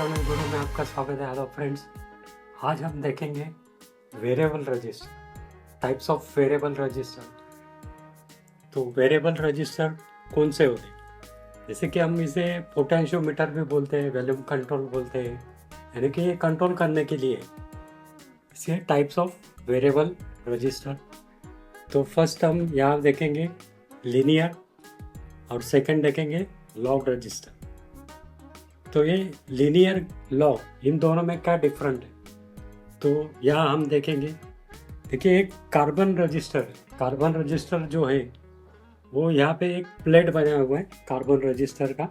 Electronic गुरु में आपका स्वागत है। हेलो फ्रेंड्स, आज हम देखेंगे variable resistor, types of variable resistor. तो वेरिएबल रजिस्टर कौन से होते हैं? जैसे कि हम इसे पोटेंशियोमीटर भी बोलते हैं, वॉल्यूम कंट्रोल बोलते हैं, यानी कि ये कंट्रोल करने के लिए इसे टाइप्स ऑफ वेरिएबल रजिस्टर। तो फर्स्ट हम यहाँ देखेंगे लीनियर और सेकंड देखेंगे लॉग रजिस्टर। तो ये लीनियर लॉग, इन दोनों में क्या डिफरेंट है? तो यहाँ हम देखेंगे, देखिए एक कार्बन रजिस्टर जो है वो यहाँ पे एक प्लेट बना हुआ है कार्बन रजिस्टर का।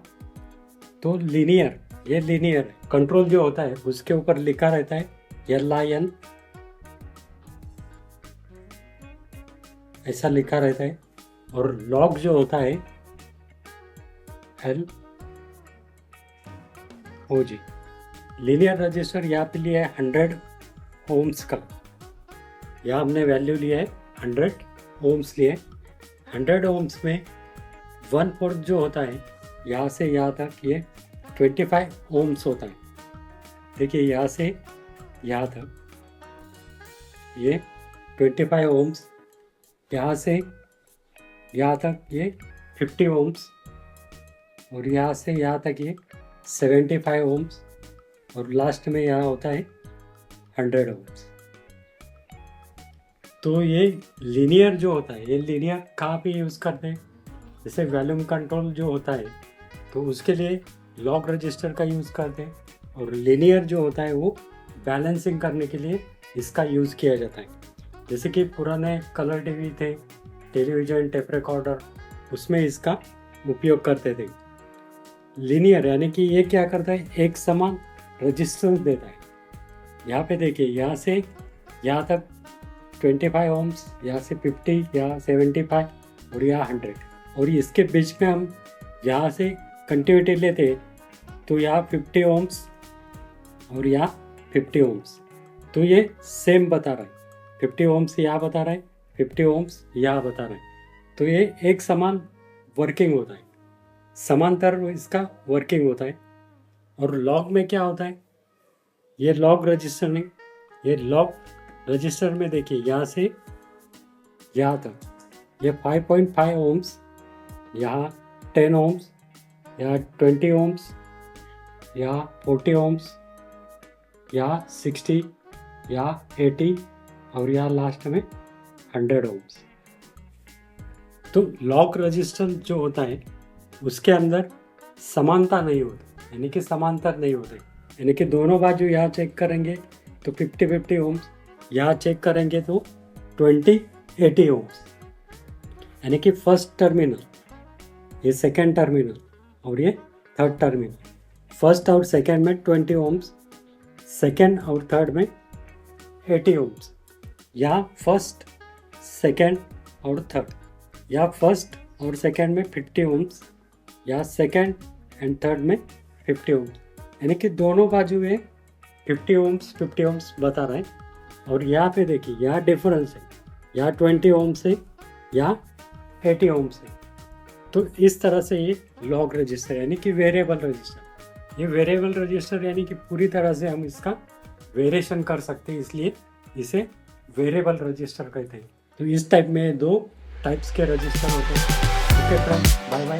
तो लीनियर, ये लीनियर है। कंट्रोल जो होता है उसके ऊपर लिखा रहता है LIN, ऐसा लिखा रहता है। और लॉग जो होता है LOG। लीनियर रजिस्टर यहाँ पे लिया है 100 ओम्स का। यहाँ हमने वैल्यू लिया है 100 ओम्स लिए। 100 ओम्स में 1/4 जो होता है यहाँ से यहाँ तक, ये 25 ओम्स होता है। देखिए यहाँ से यहाँ तक ये 25 ओम्स, यहाँ से यहाँ तक ये 50 ओम्स, और यहाँ से यहाँ तक ये 75 ओम्स, और लास्ट में यहाँ होता है 100 ओम्स। तो ये लीनियर जो होता है, ये लीनियर कहाँ पे यूज़ करते हैं? जैसे वॉल्यूम कंट्रोल जो होता है तो उसके लिए लॉग रजिस्टर का यूज़ करते हैं, और लीनियर जो होता है वो बैलेंसिंग करने के लिए इसका यूज़ किया जाता है। जैसे कि पुराने कलर टीवी थे, टेलीविज़न, टेप रिकॉर्डर, उसमें इसका उपयोग करते थे। लीनियर यानी कि ये क्या करता है, एक समान रजिस्टेंस देता है। यहाँ पे देखिए, यहाँ से यहाँ तक 25 ओम्स, यहाँ से 50, यहाँ 75 और यहाँ 100, और इसके बीच में हम यहाँ से कंटिन्यूटी लेते तो यहाँ 50 ओम्स और यहाँ 50 ओम्स। तो ये सेम बता रहा है, 50 ओम्स यहाँ बता रहा है, 50 ओम्स यहाँ बता रहा है। तो ये एक समान वर्किंग होता है, समांतर इसका वर्किंग होता है। और लॉग में क्या होता है, ये लॉग रजिस्टर नहीं, ये लॉग रजिस्टर में देखिए यहाँ से यहाँ तक ये 5.5 ओम्स, यहाँ 10 ओम्स, यहाँ 20 ओम्स, यहाँ 40 ओम्स, यहाँ 60, यहाँ 80, और यहाँ लास्ट में 100 ओम्स। तो लॉग रजिस्टर जो होता है उसके अंदर समानता नहीं होती, यानी कि समांतर नहीं होते। यानी कि दोनों बाजू यहाँ चेक करेंगे तो 50-50 ओम्स, यहाँ चेक करेंगे तो 20-80 ओम्स। यानी कि फर्स्ट टर्मिनल, ये सेकेंड टर्मिनल और ये थर्ड टर्मिनल, फर्स्ट और सेकेंड में 20 ओम्स, सेकेंड और थर्ड में 80 ओम्स। यहाँ फर्स्ट, सेकेंड और थर्ड, यहाँ फर्स्ट और सेकेंड में 50 ओम्स, यहाँ सेकेंड एंड थर्ड में 50 ओम्स। यानी कि दोनों बाजू में 50 ओम्स बता रहे हैं। और यहाँ पे देखिए, यहाँ डिफरेंस है, यहाँ 20 ओम्स है, यहाँ 80 ओम्स है। तो इस तरह से ये लॉग रजिस्टर यानी कि वेरिएबल रजिस्टर, ये वेरिएबल रजिस्टर यानी कि पूरी तरह से हम इसका वेरिएशन कर सकते हैं, इसलिए इसे वेरिएबल रजिस्टर कहते हैं। तो इस टाइप में 2 टाइप्स के रजिस्टर होते हैं। Okay friends, bye bye.